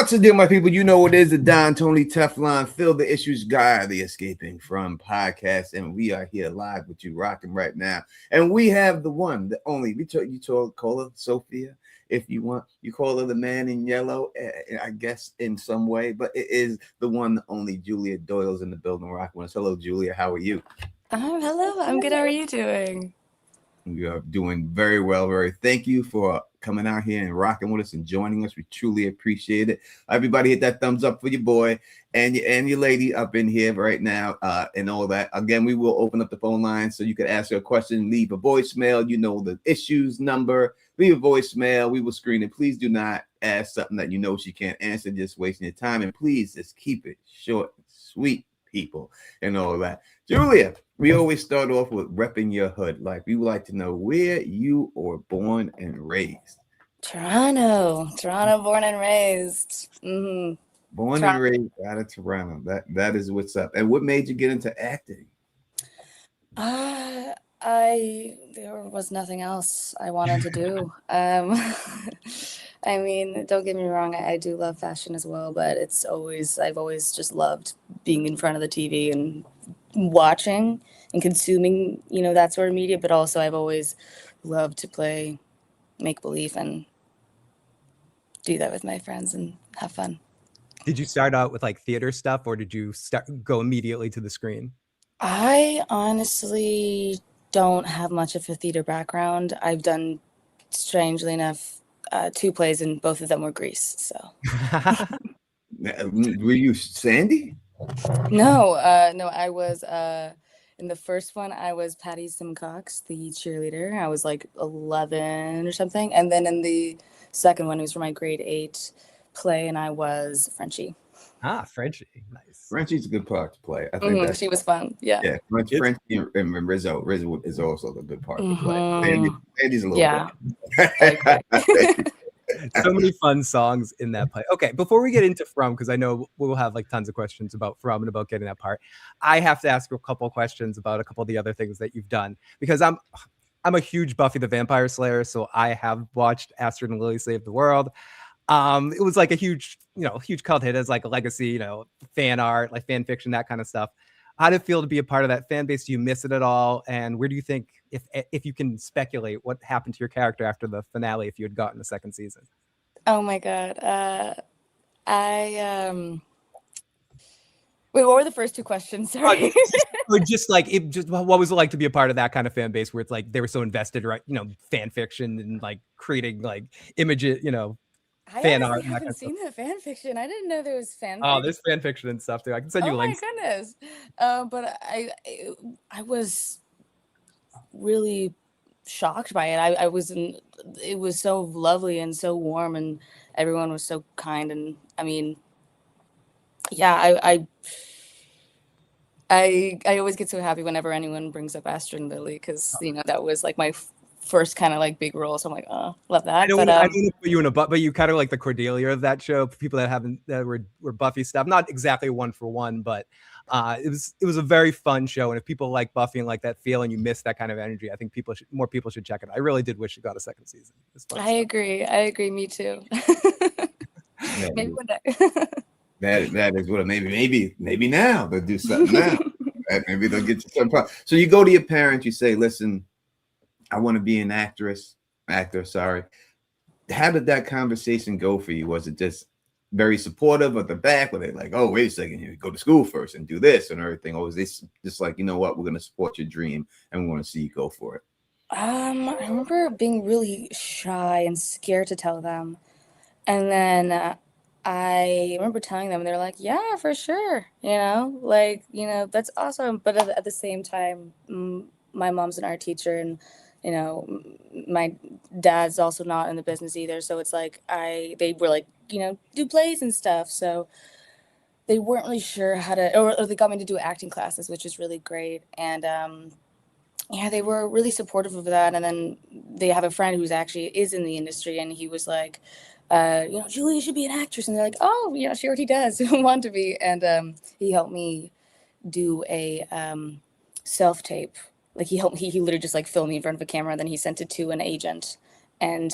What's the deal, my people? You know what it is, the Don Tony Teflon, Fill the Issues Guy, the Escaping From podcast, and we are here live with you, rocking right now. And we have the one, the only, call her Sophia, if you want. You call her the man in yellow, I guess, in some way, but it is the one, the only Julia Doyle's in the building, rocking with us. Hello, Julia, how are you? Hello, I'm good. How are you doing? We are doing very well. Thank you for coming out here and rocking with us and joining us. We truly appreciate it. Everybody hit that thumbs up for your boy and your lady up in here right now, and all that. Again, we will open up the phone line so you can ask her a question, leave a voicemail. You know the issues number. Leave a voicemail. We will screen it. Please do not ask something that you know she can't answer, just wasting your time. And please just keep it short and sweet, people, and all that. Julia, we always start off with repping your hood. Like, we would like to know where you were born and raised. Toronto, born and raised. Born and raised out of Toronto. That is what's up. And what made you get into acting? There was nothing else I wanted to do. I mean, don't get me wrong, I do love fashion as well, but I've always just loved being in front of the TV and watching and consuming, that sort of media. But also I've always loved to play make-believe and do that with my friends and have fun. Did you start out with like theater stuff, or did you go immediately to the screen? I honestly don't have much of a theater background. I've done, strangely enough, 2 plays, and both of them were Grease. So, were you Sandy? No. I was in the first one. I was Patty Simcox, the cheerleader. I was like 11 or something, and then in the second one, it was for my grade 8 play, and I was Frenchie. Frenchie, nice. Frenchie's a good part to play. I think she was fun. Yeah. Frenchie and Rizzo. Rizzo is also a good part to play. Sandy's a little bit. So many fun songs in that play. Okay, before we get into From, because I know we'll have like tons of questions about From and about getting that part, I have to ask you a couple questions about a couple of the other things that you've done, because I'm a huge Buffy the Vampire Slayer, so I have watched Astrid and Lily Save the World. It was like a huge cult hit as like a legacy, fan art, like fan fiction, that kind of stuff. How did it feel to be a part of that fan base? Do you miss it at all? And where do you think, if you can speculate, what happened to your character after the finale if you had gotten a second season? Oh my God. Wait, what were the first 2 questions? Sorry. What was it like to be a part of that kind of fan base where it's like they were so invested, right? Fan fiction and like creating like images, fan art. I haven't seen that fan fiction. I didn't know there was fan fiction. Oh, there's fan fiction and stuff too. I can send you links. Oh my goodness. But I was really shocked by it. It was so lovely and so warm, and everyone was so kind. And I mean, yeah, I always get so happy whenever anyone brings up Astrid and Lily, because that was like my first kind of like big role, so I'm like, oh, love that. I don't want to put you in but you kind of like the Cordelia of that show. People that were Buffy stuff, not exactly one for one, but it was a very fun show. And if people like Buffy and like that feel, and you miss that kind of energy, I think more people should check it. I really did wish it got a second season. I agree. Me too. Maybe one day. that is what maybe now they'll do something now. Maybe they'll get you some. So you go to your parents, you say, listen, I want to be an actor. Sorry. How did that conversation go for you? Was it just very supportive at the back? Were they like, oh, wait a second, you go to school first and do this and everything? Or was this just like, you know what, we're going to support your dream and we want to see you go for it? I remember being really shy and scared to tell them. And then I remember telling them, and they're like, yeah, for sure. That's awesome. But at the same time, my mom's an art teacher, and my dad's also not in the business either. So it's like they were like, do plays and stuff. So they weren't really sure how to, or they got me to do acting classes, which is really great. And they were really supportive of that. And then they have a friend who's actually is in the industry, and he was like, Julie should be an actress. And they're like, oh, she already does want to be. And he helped me do a self-tape. Like he literally just like filmed me in front of a camera, and then he sent it to an agent, and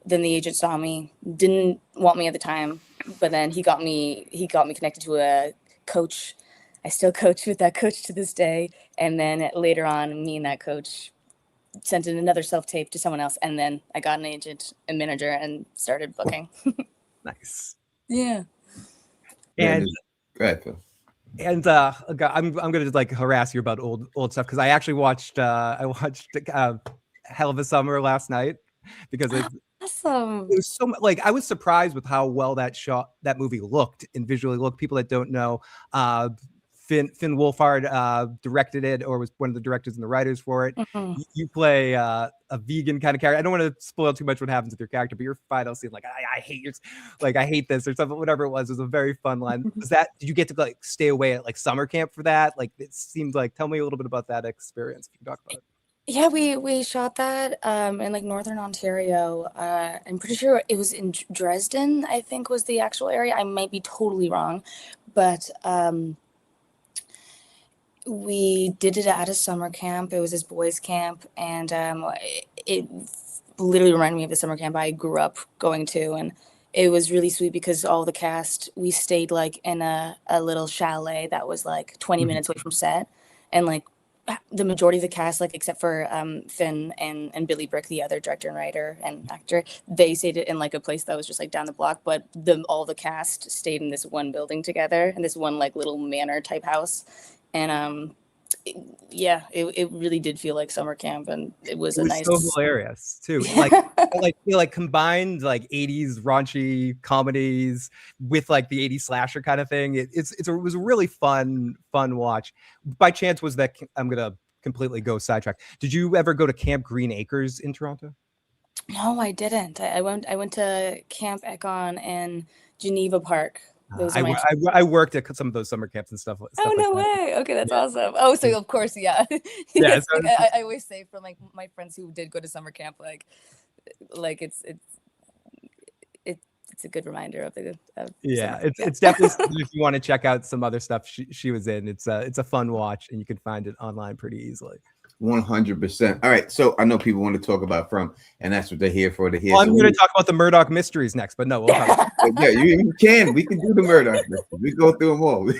then the agent saw me, didn't want me at the time, but then he got me connected to a coach. I still coach with that coach to this day. And then later on, me and that coach sent in another self-tape to someone else, and then I got an agent and manager and started booking. Nice. Yeah. And go ahead, Phil. And I'm gonna just like harass you about old stuff because I actually watched Hell of a Summer last night because Awesome. it was so like I was surprised with how well that movie looked and visually looked. People that don't know, Finn Wolfhard directed it, or was one of the directors and the writers for it. Mm-hmm. You play a vegan kind of character. I don't want to spoil too much what happens with your character, but your final scene, like I hate your, like I hate this or something, whatever it was a very fun line. Did you get to like stay away at like summer camp for that? Like it seemed like, tell me a little bit about that experience. If you talk about it. Yeah, we shot that in like northern Ontario. I'm pretty sure it was in Dresden, I think was the actual area. I might be totally wrong, but we did it at a summer camp. It was this boys' camp, and it literally reminded me of the summer camp I grew up going to, and it was really sweet because all the cast, we stayed like in a little chalet that was like 20 minutes away from set, and like the majority of the cast, like except for Finn and Billy Brick, the other director and writer and actor, they stayed in like a place that was just like down the block, but all the cast stayed in this one building together in this one like little manor type house. And it really did feel like summer camp, and it was nice. So hilarious too. Like combined like 80s raunchy comedies with like the 80s slasher kind of thing. It was a really fun watch. By chance, was that, I'm gonna completely go sidetrack, did you ever go to Camp Green Acres in Toronto? No, I didn't. I went to Camp Ekon and Geneva Park. I worked at some of those summer camps and stuff. Oh, no way. Okay, that's awesome. Oh, so of course, yeah. Yeah. Like, I always say from like my friends who did go to summer camp, like it's a good reminder of the. It's definitely something if you want to check out some other stuff she was in. It's a fun watch, and you can find it online pretty easily. 100%. All right, so I know people want to talk about From, and that's what they're here for. Well, I'm going to talk about the Murdoch mysteries next, but no, we'll talk. Yeah, you can. We can do the Murdoch mysteries. We go through them all. We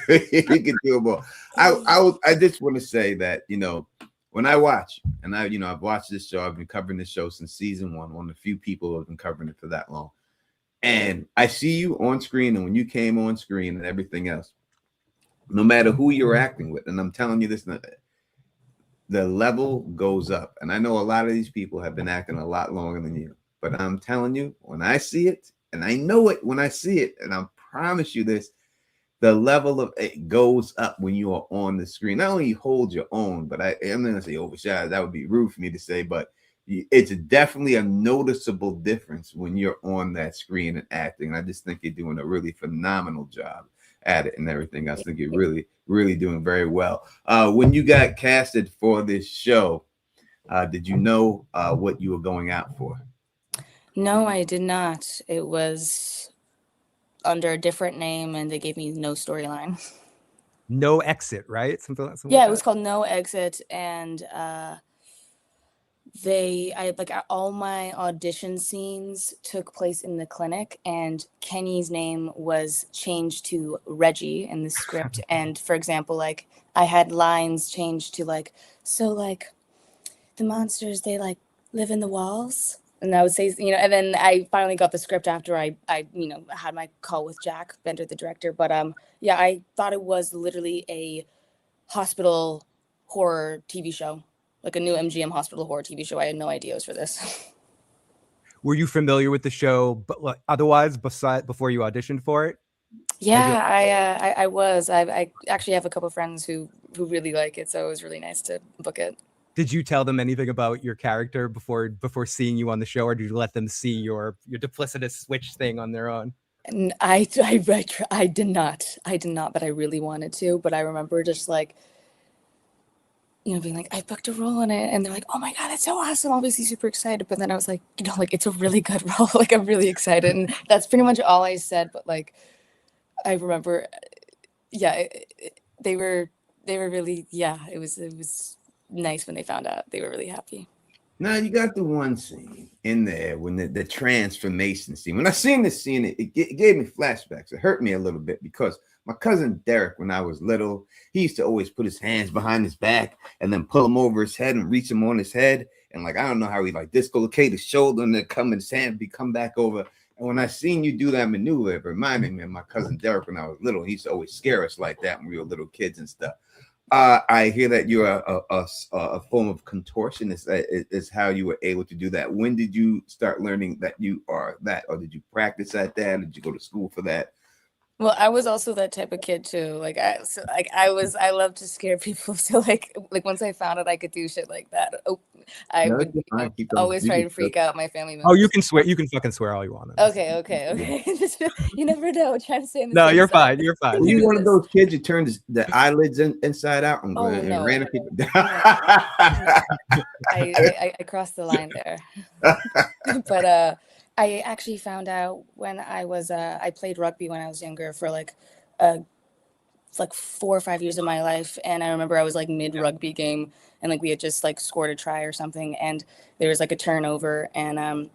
can do them all. I just want to say that, you know, when I watch, and I've watched this show. I've been covering this show since season one. One of the few people who have been covering it for that long. And I see you on screen, and when you came on screen and everything else, no matter who you're acting with, and I'm telling you this, the level goes up. And I know a lot of these people have been acting a lot longer than you, but I'm telling you, when I see it, and I know it when I see it, and I promise you this, the level of it goes up when you are on the screen. Not only you hold your own, but I'm not gonna say overshadowed. That would be rude for me to say, but it's definitely a noticeable difference when you're on that screen and acting. I just think you're doing a really phenomenal job at it and everything. I think you're really, really doing very well. When you got casted for this show, did you know what you were going out for? No, I did not. It was under a different name, and they gave me no storyline. No Exit, right? Something yeah, like it was called No Exit, and all my audition scenes took place in the clinic, and Kenny's name was changed to Reggie in the script. And for example, like I had lines changed to like, so like the monsters, they like live in the walls. And I would say, and then I finally got the script after I had my call with Jack Bender, the director. But I thought it was literally a hospital horror TV show, like a new MGM hospital horror TV show. I had no idea it was for this. Were you familiar with the show, but like, otherwise, before you auditioned for it? Yeah, I was. I actually have a couple of friends who really like it, so it was really nice to book it. Did you tell them anything about your character before seeing you on the show, or did you let them see your duplicitous switch thing on their own? And I did not, but I really wanted to. But I remember just like, being like, I booked a role in it, and they're like, oh my God, that's so awesome. Obviously super excited. But then I was like, like it's a really good role. Like I'm really excited. And that's pretty much all I said. But like, I remember, they were really, it was nice when they found out. They were really happy. Now you got the one scene in there when the transformation scene. When I seen this scene, it gave me flashbacks. It hurt me a little bit because my cousin Derek, when I was little, he used to always put his hands behind his back and then pull him over his head and reach him on his head. And like I don't know how he like dislocate his shoulder and then come his hand come back over. And when I seen you do that maneuver, it reminded me of my cousin Derek when I was little. He used to always scare us like that when we were little kids and stuff. I hear that you're a form of contortion. Is how you were able to do that. When did you start learning that you are that, or did you practice at that? Did you go to school for that? Well, I was also that type of kid too. I love to scare people. So once I found out I could do shit like that, I No, would you're fine. Keep going. always You try can to freak out my family Oh, you members. can swear. You can fucking swear all you want. Okay. You never know. Trying to say in the No, same you're sentence. fine. You're fine. Were you one of those kids who turned the eyelids inside out and, Oh, and no, ran no, at people? I crossed the line there. But I actually found out when I played rugby when I was younger for like 4 or 5 years of my life, and I remember I was like mid rugby game, and like we had just like scored a try or something, and there was like a turnover, and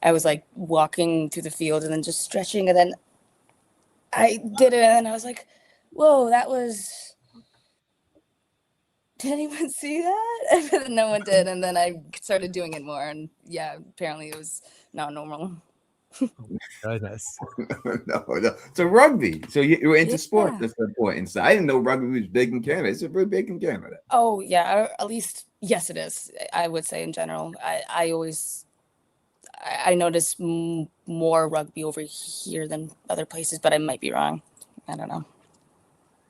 I was like walking through the field and then just stretching, and then I did it, and I was like, whoa, that was. Did anyone see that? And then no one did, and then I started doing it more, and yeah, apparently it was not normal. Goodness. No. So rugby. So you were into sports Yeah. at that point. And so I didn't know rugby was big in Canada. It's really big in Canada. Oh yeah, at least yes, it is. I would say in general. I always I notice more rugby over here than other places, but I might be wrong. I don't know.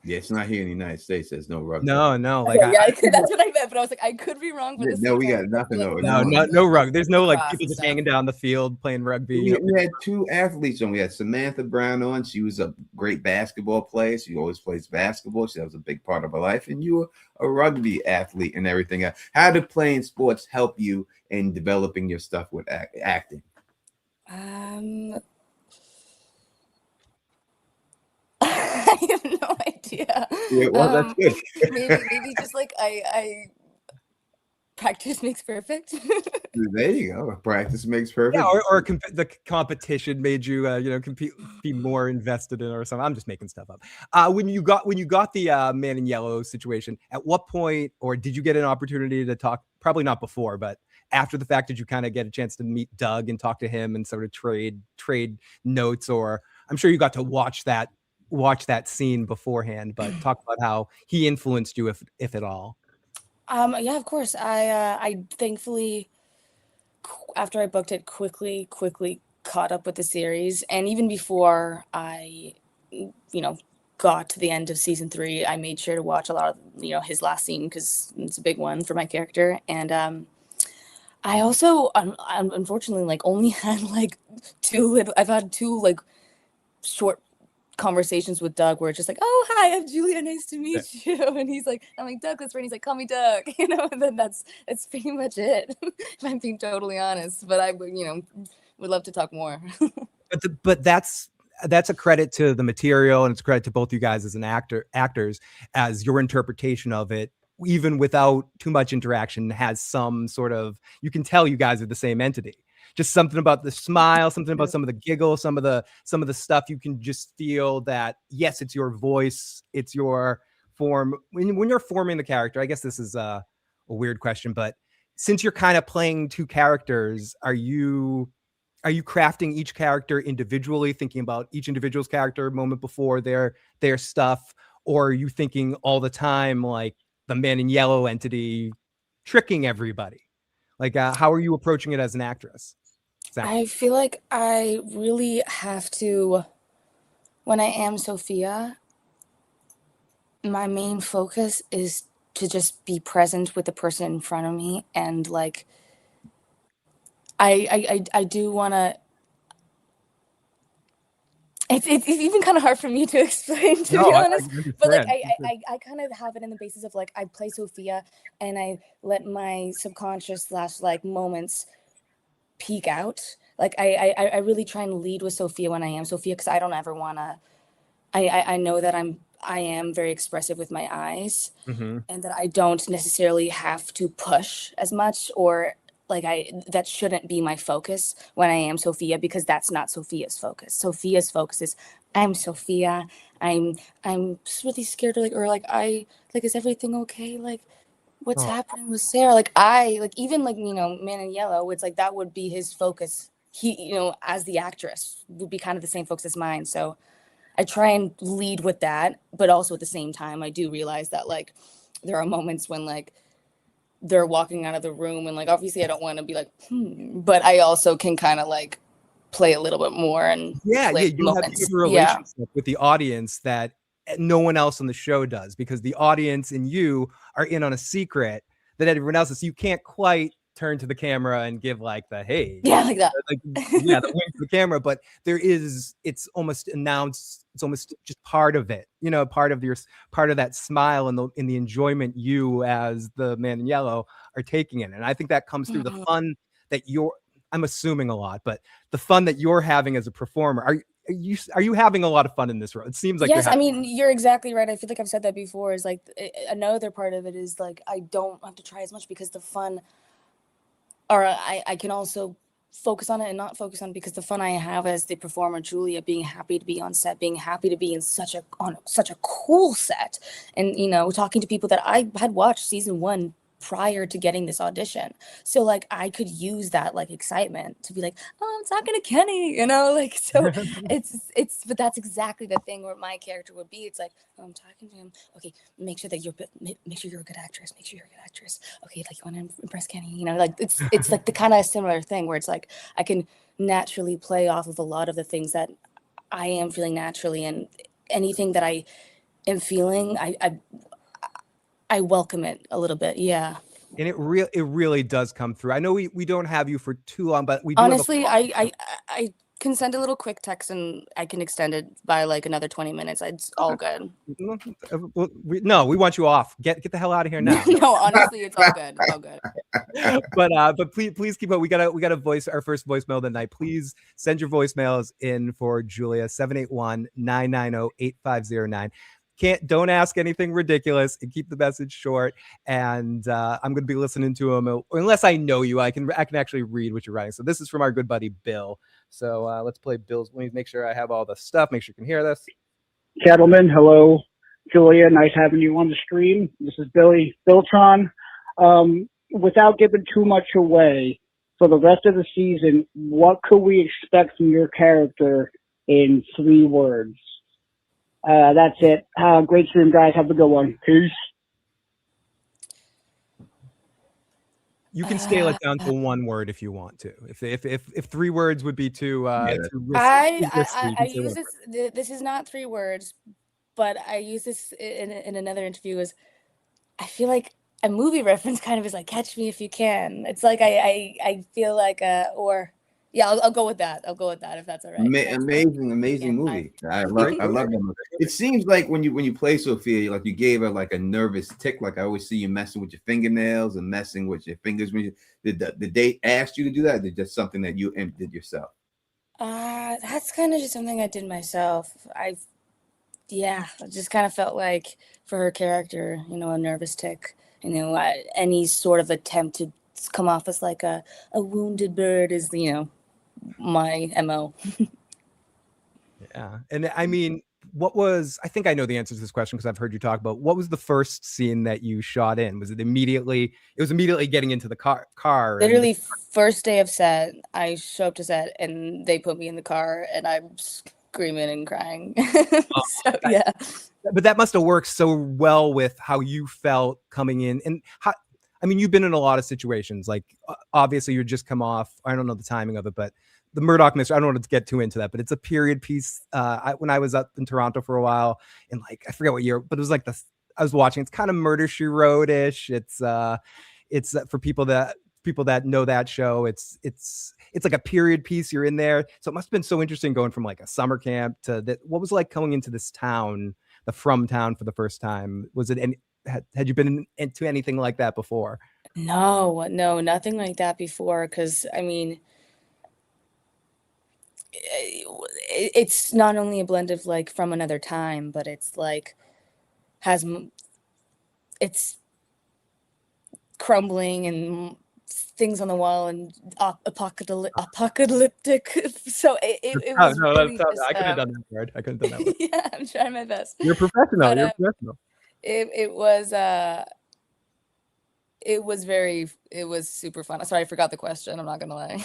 Yeah, it's not here in the United States. There's no rugby. No. Like Okay, yeah, that's what I meant. But I was like, I could be wrong. But No, we got nothing. no rugby. There's no like lacrosse people and just stuff. hanging down the field playing rugby. We had two athletes on. We had Samantha Brown on. She was a great basketball player. She always plays basketball. That was a big part of her life. And you were a rugby athlete and everything else. How did playing sports help you in developing your stuff with acting? I have no idea. Yeah, well, that's good. maybe just like I practice makes perfect. There you go. Practice makes perfect. Yeah, or the competition made you, compete, be more invested in it or something. I'm just making stuff up. When you got the Man in Yellow situation, at what point, or did you get an opportunity to talk? Probably not before, but after the fact, did you kind of get a chance to meet Doug and talk to him and sort of trade notes? Or I'm sure you got to watch that scene beforehand, but talk about how he influenced you, if at all. Yeah, of course. I thankfully, after I booked it, quickly caught up with the series, and even before I, got to the end of season 3, I made sure to watch a lot of his last scene because it's a big one for my character, and I also unfortunately only had I've had 2 short conversations with Doug where it's just like, oh hi, I'm Julia, nice to meet you, and he's like, I'm like, Doug, that's right, he's like, call me Doug, and then that's pretty much it. If I'm being totally honest, but I would would love to talk more. But that's a credit to the material, and it's a credit to both you guys as actors, as your interpretation of it, even without too much interaction, has some sort of, you can tell you guys are the same entity. Just something about the smile, something about some of the giggles, some of the stuff. You can just feel that, yes, it's your voice, it's your form. When you're forming the character, I guess this is a weird question, but since you're kind of playing 2 characters, are you crafting each character individually, thinking about each individual's character moment before their stuff, or are you thinking all the time like the Man in Yellow entity tricking everybody? Like, how are you approaching it as an actress? I feel like I really have to, when I am Sophia, my main focus is to just be present with the person in front of me, and like I do want to. It's even kind of hard for me to explain, to be honest. But like I kind of have it in the basis of like I play Sophia, and I let my subconscious / moments peek out. Like I really try and lead with Sophia when I am Sophia, because I don't ever want to. I know that I am very expressive with my eyes, and that I don't necessarily have to push as much or like that shouldn't be my focus when I am Sophia, because that's not Sophia's focus. Sophia's focus is, I'm Sophia. I'm just really scared to is everything okay? Like, what's happening with Sarah? Like, even Man in Yellow, it's like that would be his focus. He, as the actress, would be kind of the same focus as mine. So I try and lead with that, but also at the same time, I do realize that like there are moments when like they're walking out of the room and like obviously I don't want to be like, but I also can kind of like play a little bit more and you have a relationship with the audience that no one else on the show does, because the audience and you are in on a secret that everyone else is. You can't quite turn to the camera and give like the hey, like that, the wink to the camera, but it's almost announced. It's almost just part of it, part of that smile and the enjoyment you as the Man in Yellow are taking in. And I think that comes through the fun that I'm assuming a lot, but the fun that you're having as a performer. Are you having a lot of fun in this role? It seems like yes. I mean, you're exactly right. I feel like I've said that before. Is like another part of it is like I don't have to try as much because the fun, or I can also focus on it and not focus on it, because the fun I have as the performer, Julia, being happy to be on set, being happy to be in such a cool set, and talking to people that I had watched season 1 prior to getting this audition. So like I could use that like excitement to be like, oh, I'm talking to Kenny, like, so it's but that's exactly the thing where my character would be. It's like, oh, I'm talking to him. Okay, make sure you're a good actress. Make sure you're a good actress. Okay, like you want to impress Kenny, like it's like the kind of similar thing where it's like I can naturally play off of a lot of the things that I am feeling naturally, and anything that I am feeling, I welcome it a little bit. Yeah. And it really does come through. I know we don't have you for too long, but we do honestly I can send a little quick text and I can extend it by like another 20 minutes. It's all good. No, we want you off. Get the hell out of here now. No, honestly, it's all good. All good. But please keep up. We got a voice, our first voicemail of the night. Please send your voicemails in for Julia, 781-990-8509. Don't ask anything ridiculous, and keep the message short. And I'm going to be listening to them, unless I know you. I can actually read what you're writing. So this is from our good buddy Bill. So let's play Bill's. Let me make sure I have all the stuff. Make sure you can hear this. Gentlemen, hello, Julia. Nice having you on the stream. This is Billy Biltron. Without giving too much away, for the rest of the season, what could we expect from your character in 3 words? That's it. Great stream, guys. Have a good one. Peace. You can scale it down to 1 word if you want to. If 3 words would be too risky. I use this. This is not 3 words, but I use this in another interview. As I feel like a movie reference kind of is like Catch Me If You Can. It's like I feel like I'll go with that. I'll go with that if that's all right. Amazing movie. I love that movie. It seems like when you play Sophia, like you gave her like a nervous tick. Like I always see you messing with your fingernails and messing with your fingers. Did the date ask you to do that? Or did just something that you did yourself? That's kind of just something I did myself. I just kind of felt like for her character, a nervous tick. Any sort of attempt to come off as like a wounded bird is my MO. Yeah. And I mean, I think I know the answer to this question because I've heard you talk about, what was the first scene that you shot in? Was it immediately getting into the car? Literally first day of set, I show up to set and they put me in the car and I'm screaming and crying. So yeah. But that must have worked so well with how you felt coming in. And you've been in a lot of situations, like obviously you're just come off, I don't know the timing of it, but the Murdoch mystery, I don't want to get too into that, but it's a period piece. When I was up in Toronto for a while, and like, I forget what year, but it was like I was watching, it's kind of Murder, She Wrote-ish. It's for people that know that show. It's like a period piece. You're in there. So it must've been so interesting going from like a summer camp to that. What was it like coming into this town, from town for the first time? Was it had you been into anything like that before? No, nothing like that before. Cause I mean, it's not only a blend of like from another time, but it's like it's crumbling and things on the wall and apocalyptic. So it Oh, was no, really that's, just I could have done that word. I couldn't have done that word. yeah, I'm trying my best. You're professional. But You're professional. it was super fun. Sorry, I forgot the question. I'm not gonna lie.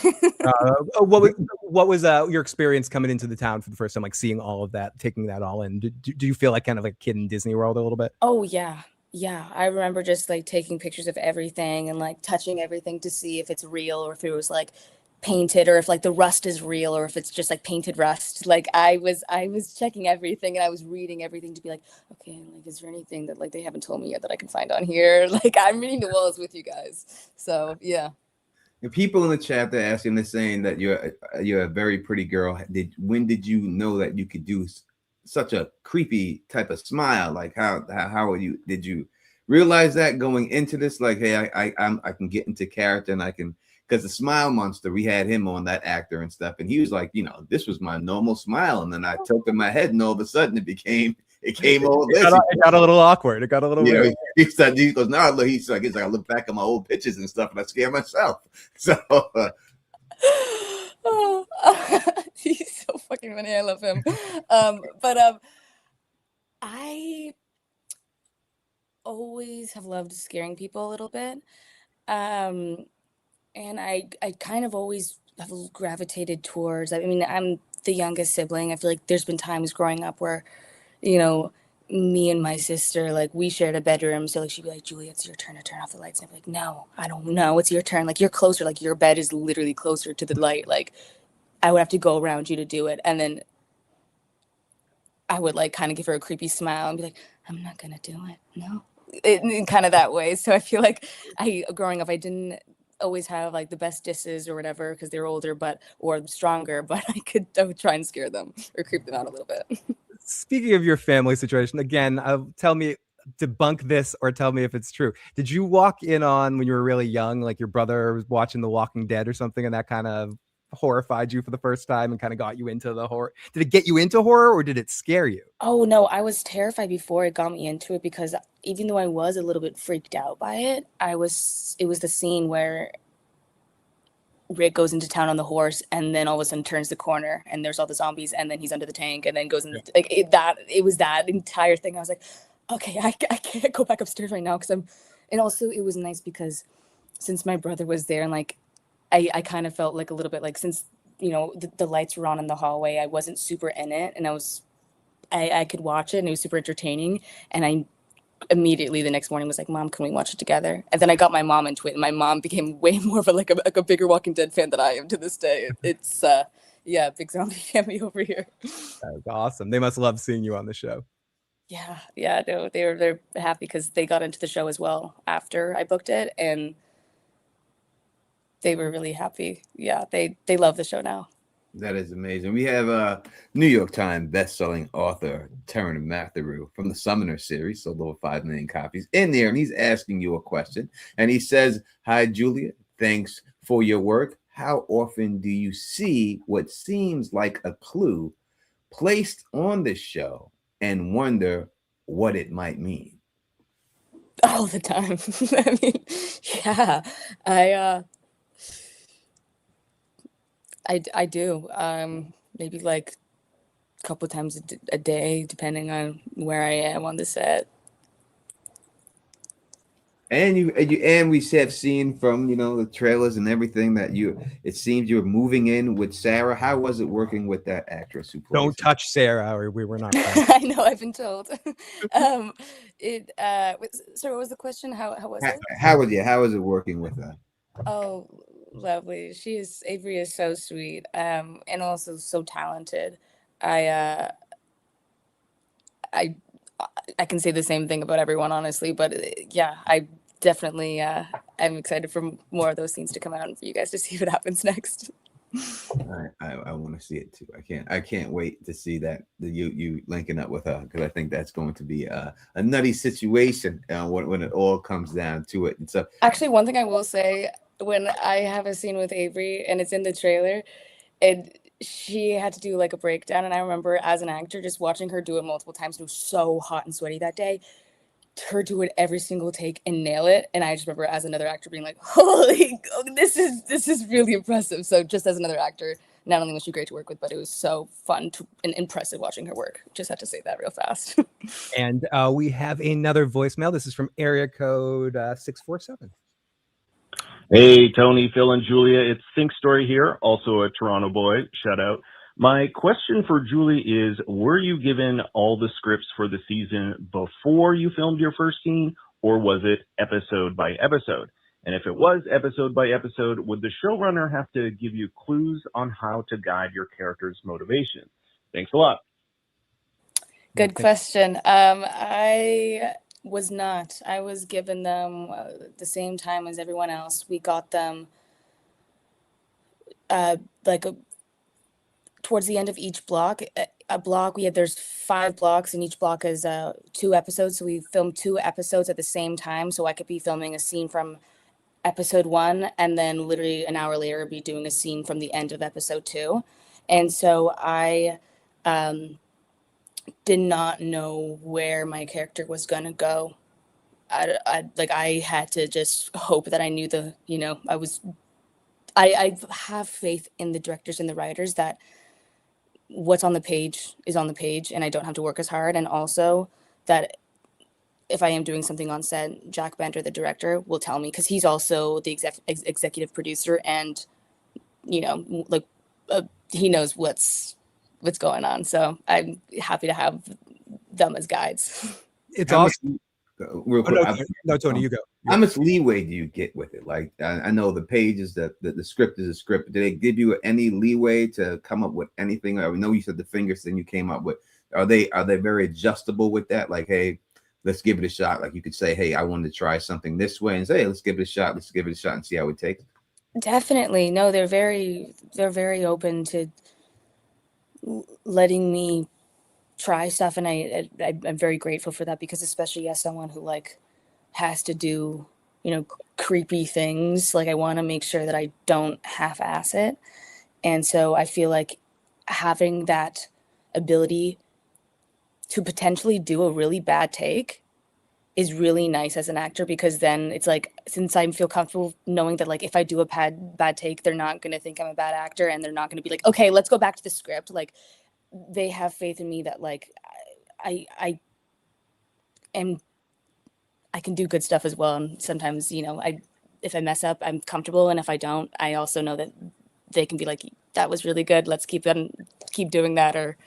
What was your experience coming into the town for the first time, like seeing all of that, taking that all in? Do you feel like kind of like a kid in Disney World a little bit? Oh yeah. Yeah. I remember just like taking pictures of everything and like touching everything to see if it's real or if it was like painted or if like the rust is real or if it's just like painted rust. Like I was checking everything and I was reading everything to be like, okay, like is there anything that like they haven't told me yet that I can find on here? Like I'm reading the walls with you guys. So yeah. The people in the chat, they're asking, they're saying that you're a very pretty girl. When did you know that you could do such a creepy type of smile? Like how did you realize that going into this? Like, hey, I can get into character and I can, because the Smile Monster, we had him on, that actor and stuff, and he was like, this was my normal smile, and then I tilted my head, and all of a sudden it came all this. It got a little awkward. It got a little weird. He goes, no, look, he's like, I look back at my old pictures and stuff, and I scare myself. So Oh, he's so fucking funny. I love him. But I always have loved scaring people a little bit. And I kind of always have gravitated towards, I mean, I'm the youngest sibling. I feel like there's been times growing up where, me and my sister, like we shared a bedroom. So like she'd be like, Julia, it's your turn to turn off the lights. And I'd be like, no, I don't know. It's your turn. Like you're closer. Like your bed is literally closer to the light. Like I would have to go around you to do it. And then I would like kind of give her a creepy smile and be like, I'm not going to do it. No. In kind of that way. So I feel like growing up, I didn't always have like the best disses or whatever because they were older or stronger, but I would try and scare them or creep them out a little bit. Speaking of your family situation, again, tell me, debunk this or tell me if it's true. Did you walk in on when you were really young, like your brother was watching The Walking Dead or something, and that kind of horrified you for the first time and kind of got you into the horror? Did it get you into horror or did it scare you? Oh no, I was terrified before it got me into it because even though I was a little bit freaked out by it, it was the scene where Rick goes into town on the horse and then all of a sudden turns the corner and there's all the zombies and then he's under the tank and then goes in it was that entire thing. I was like, okay, I can't go back upstairs right now and also it was nice because since my brother was there and like I kind of felt like a little bit like since the lights were on in the hallway, I wasn't super in it and I could watch it and it was super entertaining and I immediately the next morning was like, Mom, can we watch it together? And then I got my mom into it and my mom became way more of a bigger Walking Dead fan than I am to this day. It's big zombie family over here. That's awesome. They must love seeing you on the show. Yeah, no, they're happy because they got into the show as well after I booked it and they were really happy. Yeah, they love the show now. that is amazing. We have New York Times best-selling author Terran Matthew from the Summoner series, sold over 5 million copies in there, and he's asking you a question. And he says, "Hi, Julia. Thanks for your work. How often do you see what seems like a clue placed on this show and wonder what it might mean?" All the time. I mean, yeah, I do. Maybe like a couple times a day, depending on where I am on the set. And we have seen from the trailers and everything that it seems you're moving in with Sarah. How was it working with that actress who plays Don't touch Sarah, or we were not friends. I know, I've been told. So what was the question? How was it? How was it working with her? Oh, lovely. Avery is so sweet, and also so talented. I can say the same thing about everyone, honestly, but yeah, I definitely am excited for more of those scenes to come out and for you guys to see what happens next. I want to see it too. I can't wait to see that you linking up with her, because I think that's going to be a nutty situation when it all comes down to it. And so, actually, one thing I will say, when I have a scene with Avery and it's in the trailer, and she had to do like a breakdown, and I remember as an actor just watching her do it multiple times. It was so hot and sweaty that day. her do it every single take and nail it. And I just remember as another actor being like, holy, this is really impressive. So just as another actor, not only was she great to work with, but it was so fun and impressive watching her work. Just had to say that real fast. And we have another voicemail. This is from area code 647. Hey, Tony, Phil, and Julia. It's Think Story here, also a Toronto boy. Shout out. My question for Julie is, were you given all the scripts for the season before you filmed your first scene, or was it episode by episode? And if it was episode by episode, would the showrunner have to give you clues on how to guide your character's motivation? Thanks a lot. Good question. I was not. I was given them the same time as everyone else. We got them towards the end of each block. A block, there's 5 blocks, and each block is 2 episodes. So we filmed 2 episodes at the same time. So I could be filming a scene from episode 1, and then literally an hour later be doing a scene from the end of episode 2. And so I did not know where my character was gonna go. I had to just hope that I knew I have faith in the directors and the writers that what's on the page is on the page, and I don't have to work as hard. And also that if I am doing something on set, Jack Bender, the director, will tell me, because he's also the executive producer, and he knows what's going on. So I'm happy to have them as guides. It's How awesome. Real quick, No, Tony, you go. How much leeway do you get with it? Like, I know the page is the script is a script. Do they give you any leeway to come up with anything? I know you said the fingers thing you came up with. Are they very adjustable with that? Like, hey, let's give it a shot. Like, you could say, hey, I wanted to try something this way, and say, hey, let's give it a shot. Let's give it a shot and see how it takes. Definitely. No, they're very open to letting me try stuff, and I'm very grateful for that, because especially as someone who has to do creepy things, I want to make sure that I don't half-ass it. And so I feel like having that ability to potentially do a really bad take is really nice as an actor, because then it's since I feel comfortable knowing that if I do a bad take, they're not going to think I'm a bad actor, and they're not going to be like, okay, let's go back to the script. They have faith in me that I can do good stuff as well. And sometimes, if I mess up, I'm comfortable. And if I don't, I also know that they can be like, that was really good. Let's keep doing that or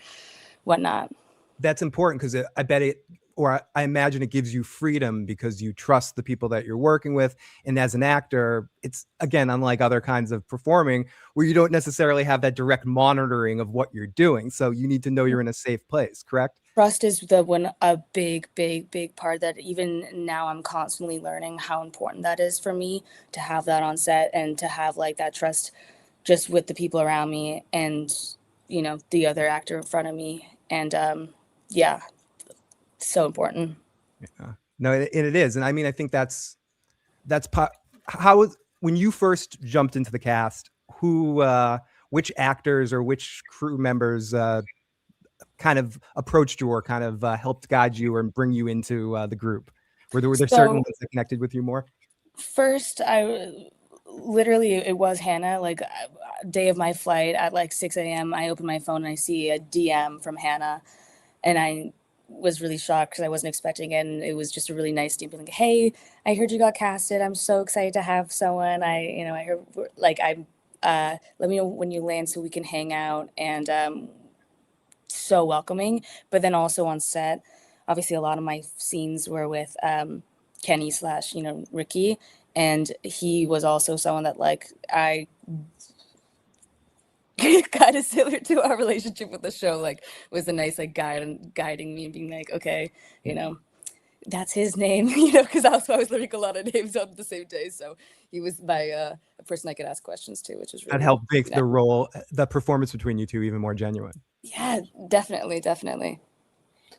whatnot. That's important, because I bet it, or I imagine it gives you freedom because you trust the people that you're working with. And as an actor, it's, again, unlike other kinds of performing where you don't necessarily have that direct monitoring of what you're doing. So you need to know you're in a safe place, correct? Trust is a big part that even now I'm constantly learning how important that is for me, to have that on set and to have that trust just with the people around me and, the other actor in front of me. And yeah, so important. Yeah. No, it is. And I mean, I think that's how, when you first jumped into the cast, which actors or which crew members kind of approached you or kind of helped guide you or bring you into the group? Were there certain ones that connected with you more? First, it was Hannah. Day of my flight at 6 a.m. I open my phone and I see a DM from Hannah, and I was really shocked because I wasn't expecting it. And it was just a really nice DM being like, hey, I heard you got casted. I'm so excited to have someone. I heard let me know when you land so we can hang out. And so welcoming. But then also on set, obviously a lot of my scenes were with Kenny / Ricky, and he was also someone that I kind of similar to our relationship with the show, was a nice guide and guiding me and being like, okay, that's his name, because I was learning a lot of names on the same day. So he was my person I could ask questions to, which was really, that helped make the performance between you two even more genuine. Yeah, definitely.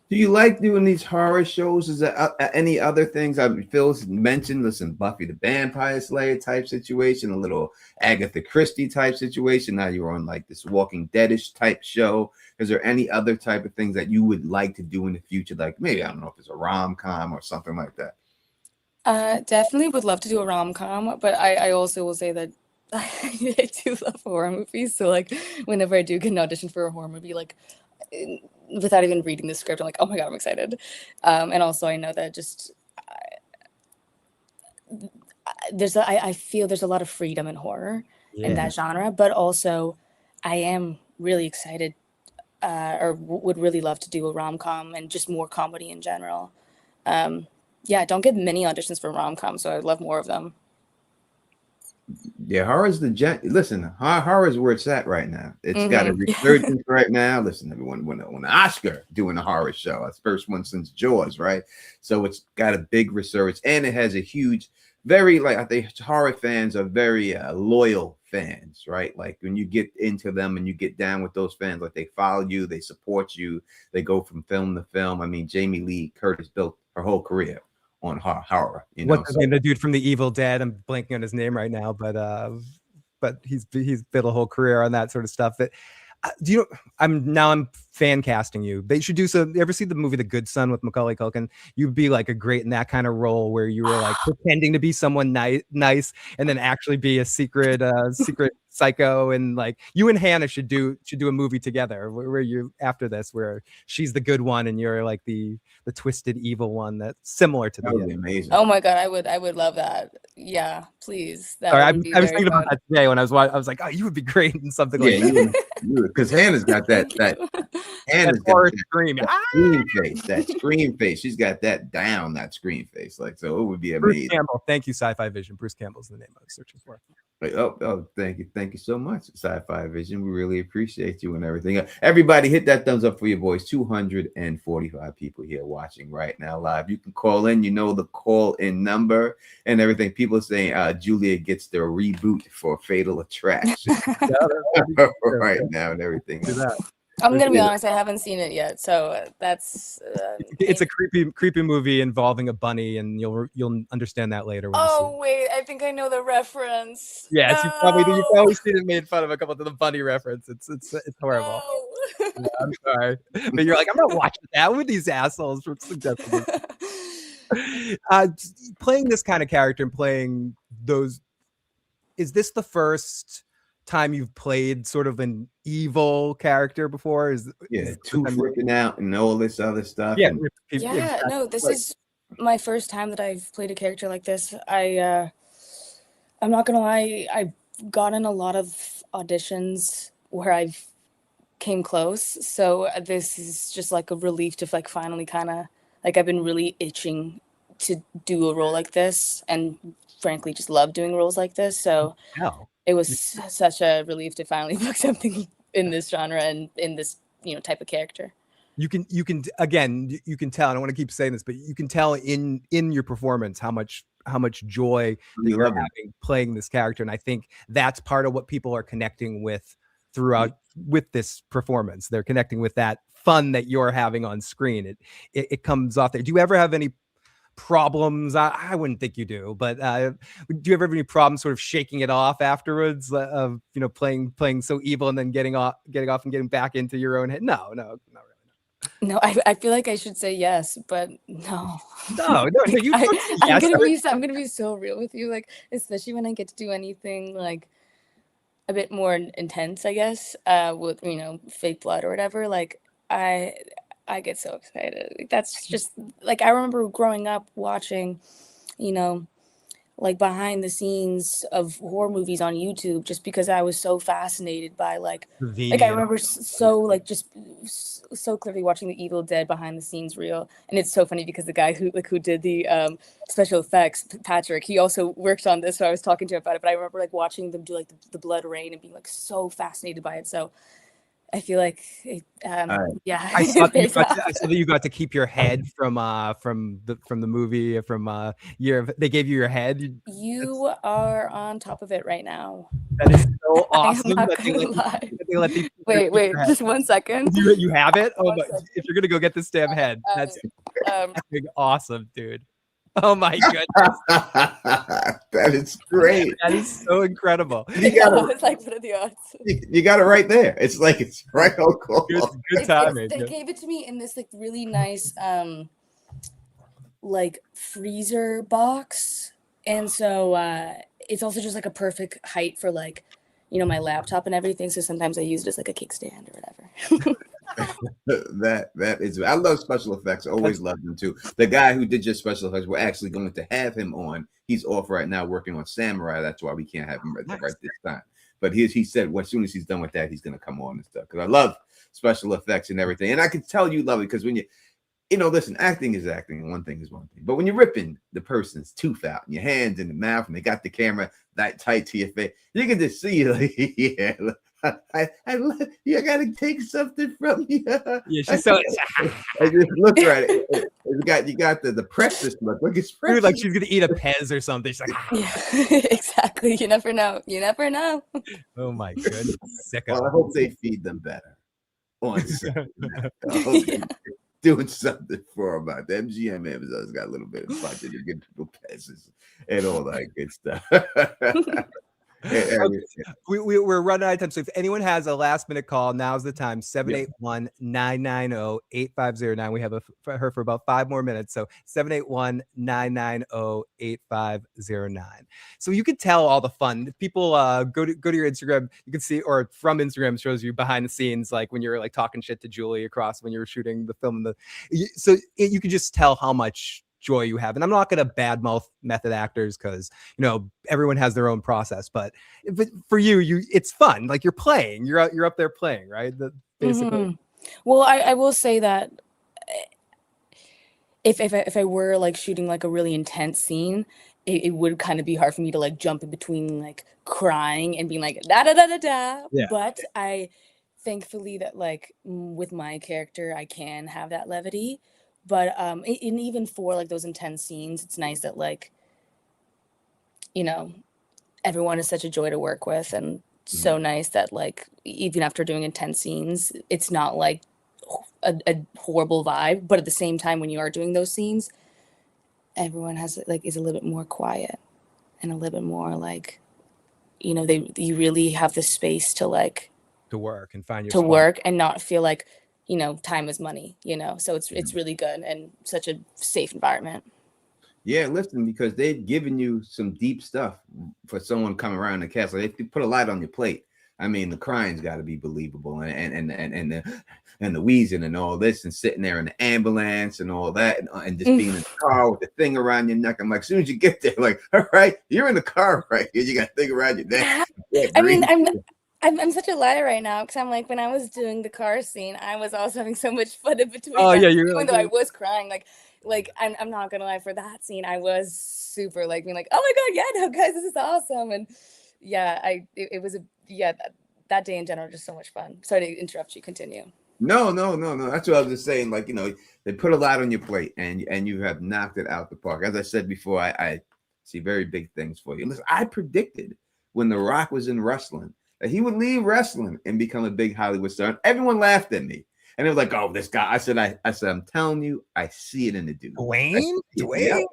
Do you like doing these horror shows? Is there any other things? Phil's mentioned, listen, Buffy the Vampire Slayer type situation, a little Agatha Christie type situation. Now you're on like this Walking Deadish type show. Is there any other type of things that you would like to do in the future? Like maybe, I don't know if it's a rom-com or something like that. Definitely would love to do a rom-com, but I also will say that I do love horror movies. So like whenever I do get an audition for a horror movie, like without even reading the script, I'm like, oh my God, I'm excited. And also I know that just I feel there's a lot of freedom in horror in that genre, but also I am really excited or would really love to do a rom-com and just more comedy in general. Yeah, I don't get many auditions for rom-com, so I'd love more of them. Yeah, horror's listen, horror's where it's at right now. It's got a resurgence right now. Listen, everyone, when Oscar doing a horror show, it's the first one since Jaws, right? So it's got a big resurgence, and it has a huge, very, like, I think horror fans are very loyal fans, right? Like when you get into them and you get down with those fans, like they follow you, they support you, they go from film to film. I mean, Jamie Lee Curtis built her whole career on horror, you know. What's his name? The dude from The Evil Dead. I'm blanking on his name right now, but he's built a whole career on that sort of stuff. That do you know? I'm fan casting you. They should do so. You ever see the movie The Good Son with Macaulay Culkin? You'd be like a great in that kind of role where you were like pretending to be someone nice, and then actually be a secret psycho. And like you and Hannah should do a movie together where you after this, where she's the good one and you're like the twisted evil one. That's similar to that would be amazing. Oh my God, I would love that. Yeah, please. That I would be was very thinking fun. about that today when I was like, oh, you would be great in something like that. Because Hannah's got that Hannah's got horror that scream. That scream face. She's got that down, that scream face. Like, so it would be Bruce amazing. Campbell. Thank you, Sci-Fi Vision. Bruce Campbell's the name I was searching for. Like, oh, thank you so much, Sci-Fi Vision. We really appreciate you and everything. Everybody, hit that thumbs up for your boys. 245 people here watching right now live. You can call in. You know the call-in number and everything. People are saying Julia gets the reboot for Fatal Attraction right now and everything. I'm gonna be honest, I haven't seen it yet, so that's. It's a creepy movie involving a bunny, and you'll understand that later. Oh wait, I think I know the reference. Yes, you've probably seen it made fun of a couple of the bunny reference. It's horrible. No. Yeah, I'm sorry, but you're like, I'm not watching that with these assholes from suggesting it. Playing this kind of character and playing those, is this the first time you've played sort of an evil character before? Two freaking out and all this other stuff. No, this is my first time that I've played a character like this. I'm not gonna lie, I've gotten a lot of auditions where I've came close, so this is just like a relief to like finally kind of like I've been really itching to do a role like this, and frankly just love doing roles like this, so it was such a relief to finally book something in this genre and in this type of character. You can again, you can tell, and I want to keep saying this, but you can tell in your performance how much joy that you're having playing this character, and I think that's part of what people are connecting with throughout with this performance. They're connecting with that fun that you're having on screen. It comes off there. Do you ever have any problems? I wouldn't think you do, but do you ever have any problems sort of shaking it off afterwards of playing so evil and then getting off and getting back into your own head? No, not really. No, I feel like I should say yes, but no. No, you I'm gonna be so real with you, like especially when I get to do anything like a bit more intense, I guess, with fake blood or whatever. Like I get so excited. Like, that's just like I remember growing up watching, like behind the scenes of horror movies on YouTube, just because I was so fascinated by like I remember just so clearly watching The Evil Dead behind the scenes reel. And it's so funny because the guy who did the special effects, Patrick, he also worked on this, so I was talking to him about it. But I remember like watching them do like the blood rain and being like so fascinated by it. So I feel like, yeah. I saw that you got to keep your head from the movie they gave you your head. You are on top of it right now. That is so I am awesome not that they gonna let lie. that they let these Wait, just 1 second. You have it? Oh One my! second. If you're gonna go get this damn head, that's Um, effing awesome, dude. Oh my goodness, That is great. that is so incredible. You yeah, got I was like, what are the odds? you got it right there. It's like it's right on call. Good timing. They gave it to me in this like really nice like freezer box, and so it's also just like a perfect height for like, you know, my laptop and everything. So sometimes I use it as like a kickstand or whatever. That is, I love special effects. I always loved them too. The guy who did your special effects, we're actually going to have him on. He's off right now working on Samurai. That's why we can't have him right this time. But he said, well, as soon as he's done with that, he's going to come on and stuff. Because I love special effects and everything. And I can tell you love it because when you know, listen, acting is acting, and one thing is one thing. But when you're ripping the person's tooth out and your hands in the mouth and they got the camera that tight to your face, you can just see, like, yeah, you gotta take something from you. Yeah, she's so. I just look right. You got the precious look. Look, it's precious. Dude, like she's gonna eat a Pez or something. She's like, Yeah, exactly. You never know. You never know. oh my goodness, sick Well, I of hope they feed them better on set. I hope Yeah. they're doing something for them. The MGM Amazon's got a little bit of budget to get people passes and all that good stuff. We're running out of time. So if anyone has a last minute call, now's the time. 781-990-8509. We have her for about 5 more minutes. So 781-990-8509. So you can tell all the fun. People go to your Instagram. You can see, or from Instagram shows you behind the scenes, like when you're like talking shit to Julie across when you were shooting the film. You can just tell how much joy you have. And I'm not going to badmouth method actors because, you know, everyone has their own process, but for you it's fun. Like you're playing, you're up there playing, right? Basically. Mm-hmm. Well, I will say that if I were like shooting like a really intense scene, it would kind of be hard for me to like jump in between like crying and being like da da da da da. Yeah. But I thankfully that like with my character I can have that levity. But and even for like those intense scenes, it's nice that like, you know, everyone is such a joy to work with, and so nice that like even after doing intense scenes, it's not like a horrible vibe. But at the same time, when you are doing those scenes, everyone has like is a little bit more quiet and a little bit more like, you know, you really have the space to like to work and find your to spot. work and not feel like, you know, time is money, you know, so it's really good and such a safe environment. Yeah, listen, because they've given you some deep stuff for someone coming around the cast. Like they put a lot on your plate. I mean, the crying's got to be believable, and the wheezing and all this, and sitting there in the ambulance and all that, and just being in the car with the thing around your neck. I'm like, as soon as you get there, like, all right, you're in the car right here. You got a thing around your neck. I mean, I'm such a liar right now because I'm like, when I was doing the car scene, I was also having so much fun in between. Oh yeah, even though I was crying, like I'm not gonna lie, for that scene, I was super like being like, oh my god, yeah, no, guys, this is awesome, and yeah, it was that day in general just so much fun. Sorry to interrupt you. Continue. No. That's what I was just saying. Like, you know, they put a lot on your plate, and you have knocked it out the park. As I said before, I see very big things for you. Listen, I predicted when The Rock was in wrestling that he would leave wrestling and become a big Hollywood star. And everyone laughed at me. And it was like, oh, this guy. I said, I'm telling you, I see it in the dude. Dwayne? Yeah.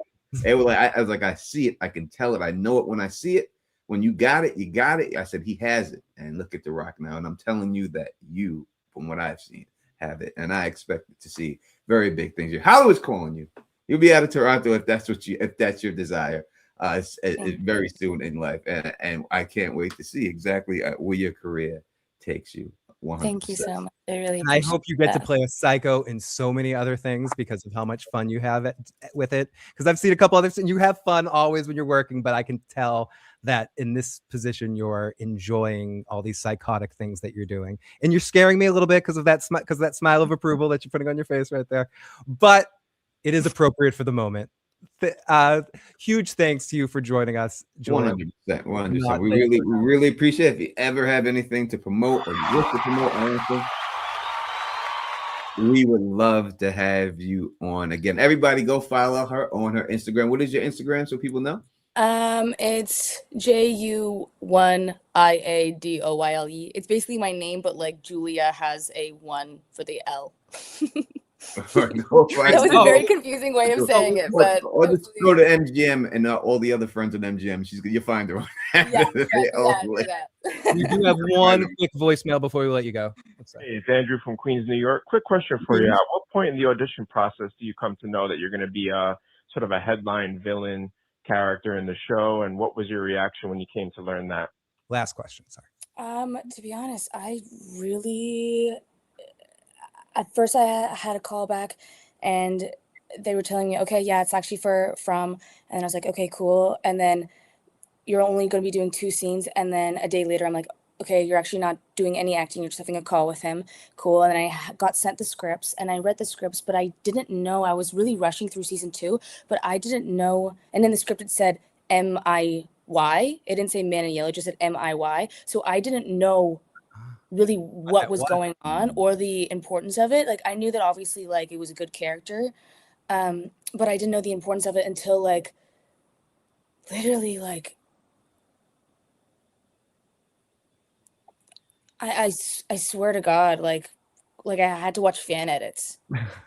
It was like, I was like, I see it. I can tell it. I know it when I see it. When you got it, you got it. I said, he has it. And look at The Rock now. And I'm telling you that you, from what I've seen, have it. And I expect to see very big things here. Hollywood's calling you. You'll be out of Toronto if that's your desire. It's very soon in life, and I can't wait to see exactly where your career takes you. 100%. Thank you so much. I really. And I hope you get to play a psycho in so many other things because of how much fun you have with it. Because I've seen a couple others, and you have fun always when you're working, but I can tell that in this position you're enjoying all these psychotic things that you're doing, and you're scaring me a little bit because of that smile of approval that you're putting on your face right there. But it is appropriate for the moment. Huge thanks to you for joining us, Julia. 100%. We really appreciate it. If you ever have anything to promote or wish to promote anything, we would love to have you on again. Everybody go follow her on her Instagram. What is your Instagram so people know? It's Juiadoyle. It's basically my name, but like Julia has a 1 for the L. No, right. That was a Oh. very confusing way of saying it, but Or just go hopefully- to MGM and all the other friends at MGM. You'll find her. yeah, They do all that, do like- that. We do have one quick voicemail before we let you go. What's that? Hey, it's Andrew from Queens, New York. Quick question for you. At what point in the audition process do you come to know that you're going to be a sort of a headline villain character in the show? And what was your reaction when you came to learn that? Last question. Sorry. To be honest, I really, at first I had a call back and they were telling me, okay, yeah, it's actually from, and I was like, okay, cool. And then you're only going to be doing 2 scenes. And then a day later, I'm like, okay, you're actually not doing any acting. You're just having a call with him. Cool. And then I got sent the scripts and I read the scripts, but I didn't know. I was really rushing through season 2, but I didn't know. And in the script, it said MIY. It didn't say Man in Yellow, it just said MIY. So I didn't know really what was going on or the importance of it. Like, I knew that obviously, like, it was a good character. But I didn't know the importance of it until, like, literally, like, I swear to God, like I had to watch fan edits.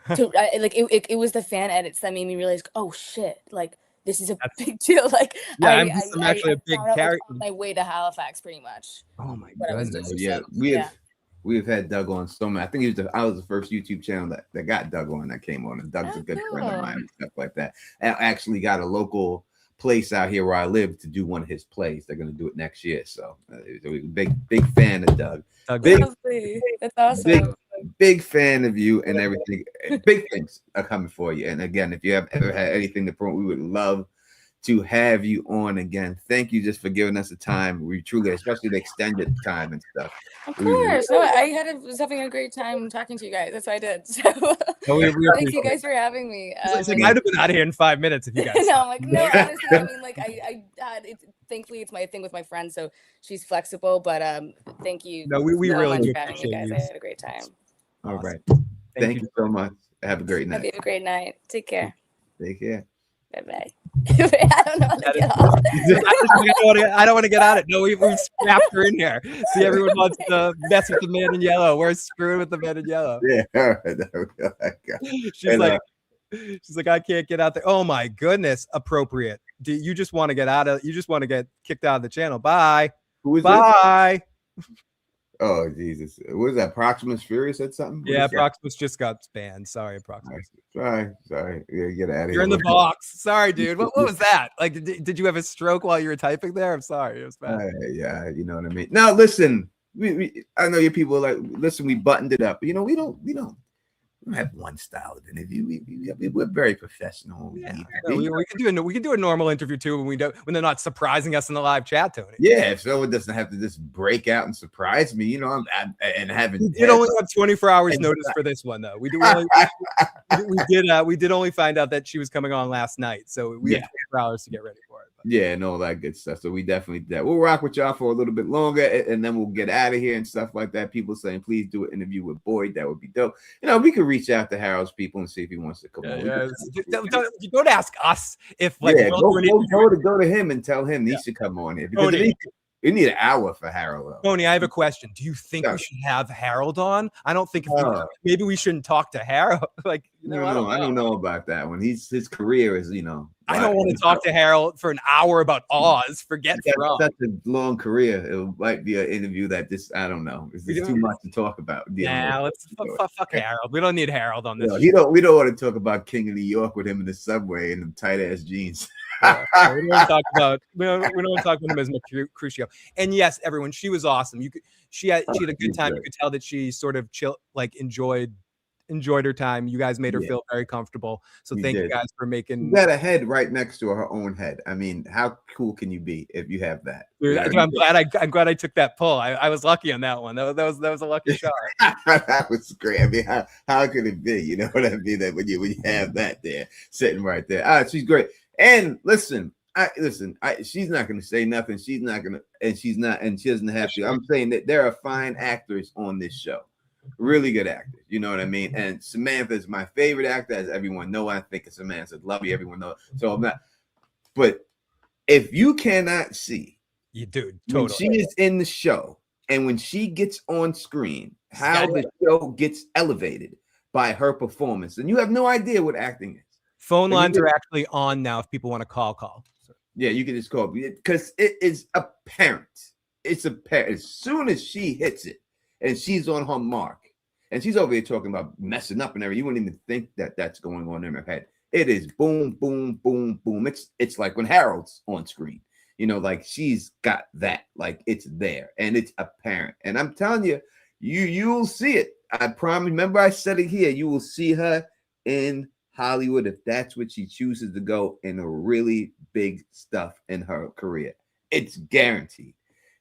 It was the fan edits that made me realize, oh shit, like this is a big deal. Like Yeah, I'm actually a big found out, like, character. on my way to Halifax, pretty much. Oh my What I was goodness. doing. Yeah, So, we've had Doug on so many. I think I was the first YouTube channel that got Doug on, that came on, and Doug's a good friend of mine and stuff like that. I actually got a local place out here where I live to do one of his plays. They're going to do it next year, so big fan of Doug. Big, lovely. That's awesome. big fan of you and everything. Big things are coming for you. And again, if you have ever had anything to promote, we would love to have you on again. Thank you just for giving us the time. We truly, especially the extended time and stuff. Of course. No, was having a great time talking to you guys. That's what I did. So thank you guys for having me. It's like I'd have been out of here in 5 minutes if you guys. No, I'm like, no, honestly, I mean, like, I had it. Thankfully, it's my thing with my friend, so she's flexible. But thank you. No, we so really much do for having me, appreciate guys. you. I had a great time. All Awesome. right. Thank you so much. Have a great night. Have a great night. Take care. Take care. Bye bye. I don't know how to get off. I don't want to get out of it. No, we've strapped her in here. See, everyone wants to mess with the man in yellow. We're screwing with the man in yellow. Yeah. All right. There we go. She's like, I can't get out there. Oh my goodness. Appropriate. Do you just want to get out of? You just want to get kicked out of the channel? Bye. Who is Bye. Oh Jesus! What is that? Proximus Furious said something? Yeah, Proximus just got banned. Sorry, Proximus. Sorry. Yeah, get out of here. You're in the box. Sorry, dude. What was that? Like, did you have a stroke while you were typing there? I'm sorry. It was bad. Yeah, you know what I mean. Now listen, I know you people are like, listen, we buttoned it up. You know, we don't have one style of interview. We're very professional. Yeah, we can do a normal interview too when they're not surprising us in the live chat, Tony. Yeah, if someone doesn't have to just break out and surprise me, you know, and having you only have 24 hours notice for this one though. We did only find out that she was coming on last night, so we had 24 hours to get ready for it. But. Yeah, and all that good stuff. So we definitely we'll rock with y'all for a little bit longer, and then we'll get out of here and stuff like that. People saying, please do an interview with Boyd. That would be dope. You know, we could reach out to Harold's people and see if he wants to come on. You don't ask us if like go to him and tell him he should come on here because we need an hour for Harold. Tony, I have a question. Do you think we should have Harold on? I don't think maybe we shouldn't talk to Harold. Like, I don't know about that one. His career is, you know. I don't want to talk to Harold for an hour about Oz. Forget From. That's a long career. It might be an interview that I don't know. It's just too much to talk about. Yeah, let's fuck Harold. We don't need Harold on this. We don't want to talk about King of New York with him in the subway in them tight ass jeans. We don't want to talk about him as Crucio. And yes, everyone, she was awesome. She had a good time. You could tell that she sort of enjoyed her time. You guys made her feel very comfortable. So thank you guys for making. She got a head right next to her own head. I mean, how cool can you be if you have that? I'm glad I took that pull. I was lucky on that one. That was a lucky shot. That was great. I mean, how could it be? You know what I mean? That when you have that there sitting right there. She's great. And listen, she's not going to say nothing. She's not going to, and she doesn't have to. I'm saying that there are fine actors on this show. Really good actors, you know what I mean? And Samantha is my favorite actor, as everyone knows. I think Samantha's lovely, everyone knows. So I'm not, but if you cannot see You do when totally. she is in the show and when she gets on screen, how got the show gets elevated by her performance, and you have no idea what acting is. Phone And you lines get- are actually on now if people want to call. Yeah, you can just call because it is apparent. It's apparent as soon as she hits it and she's on her mark, and she's over here talking about messing up and everything. You wouldn't even think that that's going on in her head. It is boom, boom, boom, boom. It's like when Harold's on screen. You know, like she's got that, like it's there and it's apparent. And I'm telling you, you'll see it. I promise. Remember, I said it here. You will see her in Hollywood if that's what she chooses to go in a really big stuff in her career. It's guaranteed.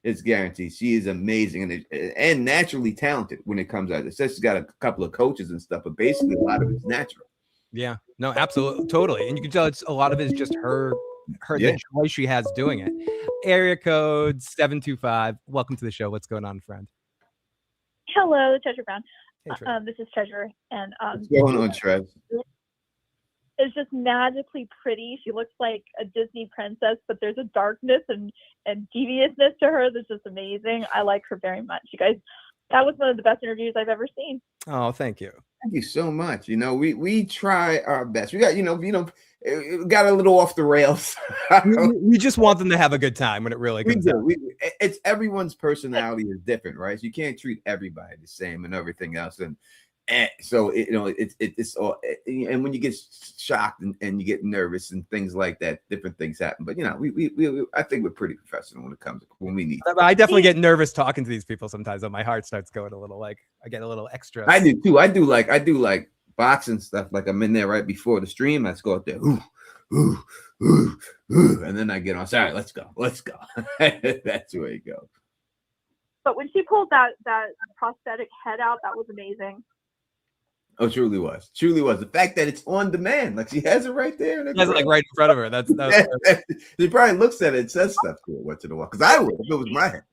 It's guaranteed. She is amazing and naturally talented when it comes out. It says she's got a couple of coaches and stuff, but basically a lot of it's natural. Yeah, no, absolutely, totally. And you can tell it's a lot of it is just her Yeah. the joy she has doing it. Area code 725. Welcome to the show. What's going on, friend? Hello, Treasure Brown. Hey, Treasure. This is Treasure, and What's going on, Trev? is just magically pretty. She looks like a Disney princess, but there's a darkness and deviousness to her that's just amazing. I like her very much. You guys, that was one of the best interviews I've ever seen. Oh, thank you. Thank you so much. You know, we try our best. We got, it got a little off the rails. We just want them to have a good time when it really We comes do. out. It's everyone's personality is different, right? So you can't treat everybody the same and everything else. And so it's all. And when you get shocked and you get nervous and things like that, different things happen. But I think we're pretty professional when it comes to when we need. I definitely get nervous talking to these people sometimes. And my heart starts going a little like I get a little extra. I do too. I do like boxing stuff. Like I'm in there right before the stream. I just go out there, ooh, ooh, ooh, ooh, and then I get on. Sorry, let's go. That's the way it goes. But when she pulled that prosthetic head out, that was amazing. Oh, truly was. The fact that it's on demand, like she has it right there. She has it like right in front of her. That's She probably looks at it and says stuff to it once in a while. Because I would if it was my head.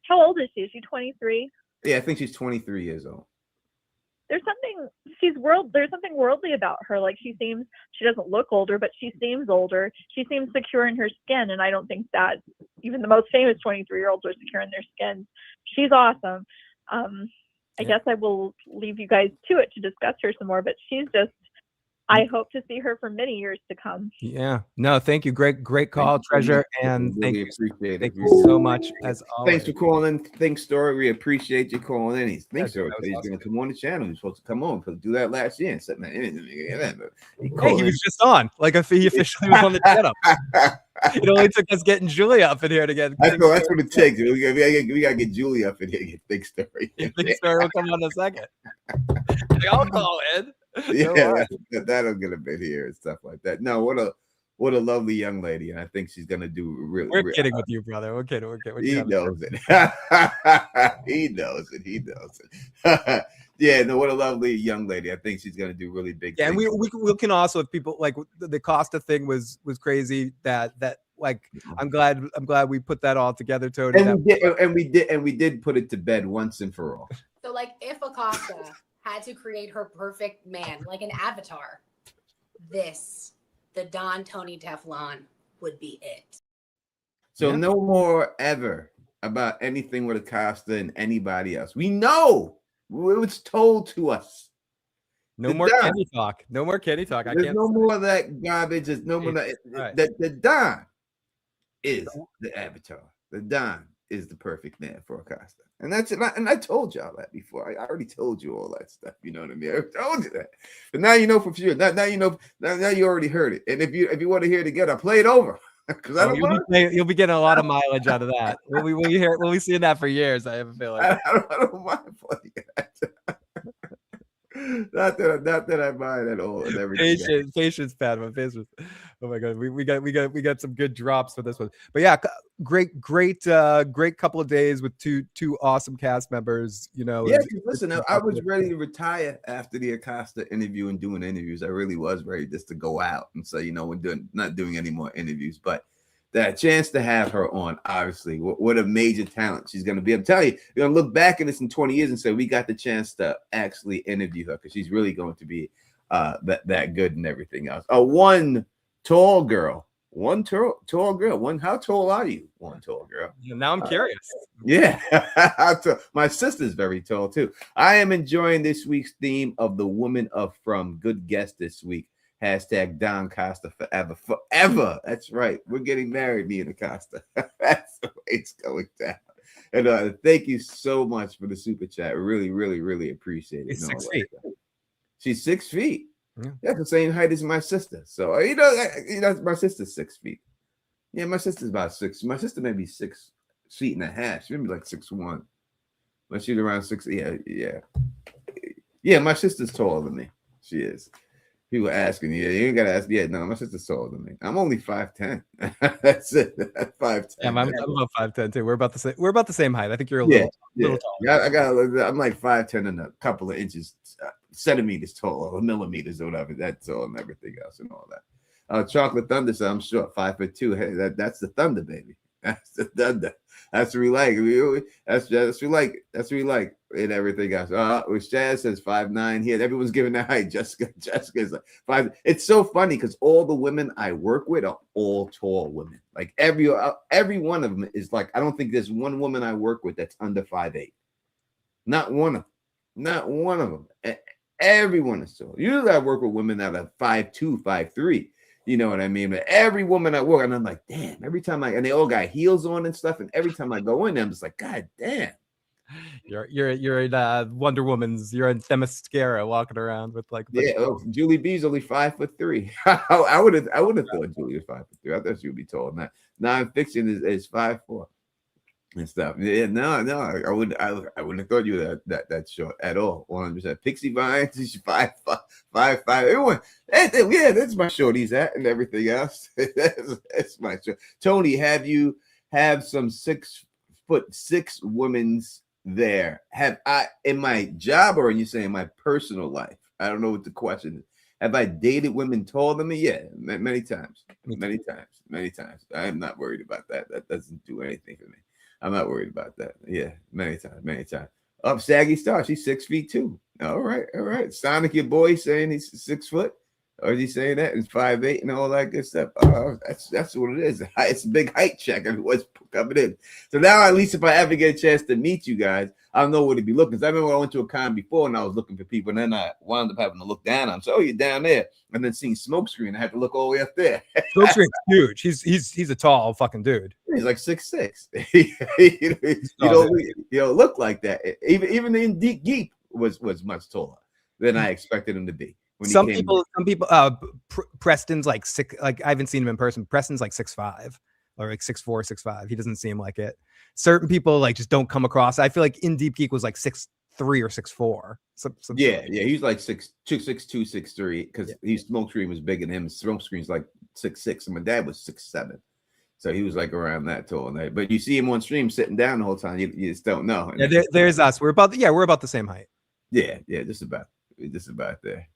How old is she? Is she 23? Yeah, I think she's 23 years old. There's something worldly about her. Like she doesn't look older, but she seems older. She seems secure in her skin, and I don't think that even the most famous 23-year-olds are secure in their skin. She's awesome. I guess I will leave you guys to it to discuss her some more, but she's just, I hope to see her for many years to come. Yeah. No, thank you. Great call, Treasure. And Really thank appreciate it. you so much as always. Thanks for calling in. Think Story. We appreciate you calling in. Think Story. that was He's awesome. going to come on the channel. He's supposed to come on because do that last year. And said, man, Hey, he was just on. Like if he officially was on the setup. It only took us getting Julia up in here to get. That's what it takes. We got to get Julie up in here to get Think Story. Think Story will come on in a second. I'll call in. Yeah, that'll get a bit here and stuff like that. No, what a lovely young lady, and I think she's gonna do really. We're kidding with you, brother. We're kidding. He knows it. He knows it. Yeah, no, what a lovely young lady. I think she's gonna do really big. Yeah, and things. we can also, if people like the Costa thing was crazy. That like I'm glad we put that all together, Tony. And we did put it to bed once and for all. So like if Acosta had to create her perfect man, like an avatar, the Don Tony Teflon would be it. So no more ever about anything with Acosta and anybody else. We know it was told to us. No more Kenny talk. No more Kenny talk. There's no more of that garbage. There's no more that the Don is the avatar. The Don is the perfect man for Acosta. And that's it. And I told y'all that before. I already told you all that stuff. You know what I mean? I told you that. But now you know for sure. Now you know. Now you already heard it. And if you want to hear it again, I'll play it over. Because you'll be getting a lot of mileage out of that. We'll be seeing that for years. I have a feeling. I don't mind playing that. Not that I mind at all. And everything. Patience, Pat. Patience. Oh my God, we got some good drops for this one. But yeah, great couple of days with two awesome cast members. You know. Yeah, listen, I was ready to retire after the Acosta interview and doing interviews. I really was ready just to go out and say, we're not doing any more interviews, but. That chance to have her on, obviously, what a major talent she's going to be. I'm telling you, you're going to look back at this in 20 years and say, we got the chance to actually interview her because she's really going to be that good and everything else. One tall girl one tall girl. How tall are you? One tall girl. Now I'm curious. Yeah. My sister's very tall too. I am enjoying this week's theme of the woman of From. Good guest this week. Hashtag Don Costa forever. Forever. That's right. We're getting married, me and Acosta. That's the way it's going down. And thank you so much for the super chat. Really, really, really appreciate it. He's 6 feet. She's 6 feet. Yeah. That's the same height as my sister. So my sister's 6 feet. Yeah, my sister's about 6. My sister may be 6 feet and a half. She may be like 6'1". But she's around 6. Yeah. My sister's taller than me. She is. People asking, you ain't gotta ask. Yeah, no, my sister's taller than me. I'm only 5'10". That's it. 5'10". Yeah, I'm about 5'10" too. We're about the same. We're about the same height. I think you're a little taller. Yeah, I'm like 5'10" and a couple of inches, centimeters tall, or millimeters or whatever. That's all, and everything else and all that. Chocolate Thunder said I'm short, 5'2". Hey, that's the Thunder, baby. That's the Thunder. That's what we like. That's what we like. That's what we like. And everything else. Which Jazz says 5'9" here. Everyone's giving that height. Jessica's like 5. It's so funny because all the women I work with are all tall women. Like every one of them is like, I don't think there's one woman I work with that's under 5'8". Not one of them. Everyone is tall. Usually I work with women that are 5'2", 5'3". You know what I mean? But every woman I work, and I'm like, damn, every time and they all got heels on and stuff. And every time I go in there, I'm just like, God damn. You're in Wonder Woman's, you're in Themyscira walking around with like, Julie B's only 5'3". I would have thought Julie was 5'3". I thought she would be taller than that. Non-fiction is 5'4". and stuff. Yeah, no, I wouldn't have thought you were that short at all. 100%. Pixie Vine, she's 5'5". Everyone, that's my shorties at and everything else. that's my short. Tony, have some 6'6" women's there? Have I in my job, or are you saying my personal life? I don't know what the question is. Have I dated women taller than me? Yeah, many times. I am not worried about that. That doesn't do anything for me. I'm not worried about that. Yeah, many times. Up Saggy Star, she's 6 feet too. All right. Sonic, your boy, saying he's 6 foot. Or is he saying that? And 5'8" and all that good stuff. That's what it is. It's a big height check. What's coming in. So now, at least if I ever get a chance to meet you guys, I'll know where to be looking. So I remember I went to a con before and I was looking for people, and then I wound up having to look down. I'm so you're down there, and then seeing Smokescreen. I had to look all the way up there. Smokescreen's huge. He's a tall fucking dude. He's like 6'6". You don't look like that. Even in Deep Geek was much taller than I expected him to be. Some people, Preston's like 6. Like I haven't seen him in person. Preston's like 6'5" or like 6'4", 6'5". He doesn't seem like it. Certain people like just don't come across. I feel like in Deep Geek was like 6'3" or 4. Yeah. He's like 6'2", 6'3" because Smokescreen was bigger than him. Smokescreen's like 6'6", and my dad was 6'7". So he was like around that tall. But you see him on stream sitting down the whole time. You just don't know. Yeah, there's us. We're about the same height. Yeah, just about there.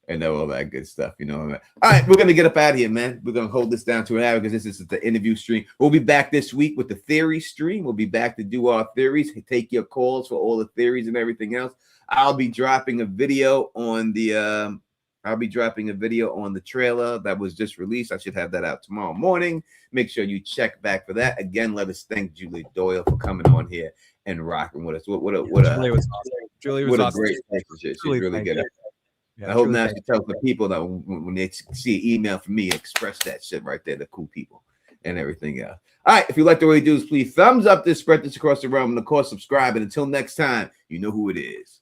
And all that good stuff, you know. All right, we're gonna get up out of here, man. We're gonna hold this down to an hour because this is the interview stream. We'll be back this week with the theory stream. We'll be back to do our theories, take your calls for all the theories and everything else. I'll be dropping a video on the trailer that was just released. I should have that out tomorrow morning. Make sure you check back for that. Again, let us thank Julie Doyle for coming on here and rocking with us. Julie was awesome. Julie was awesome. Great She's really good at it. Yeah, I hope now she tells the people that when they see an email from me, express that shit right there, the cool people and everything else. All right, if you like the way we do this, please thumbs up this, spread this across the realm, and of course, subscribe. And until next time, you know who it is.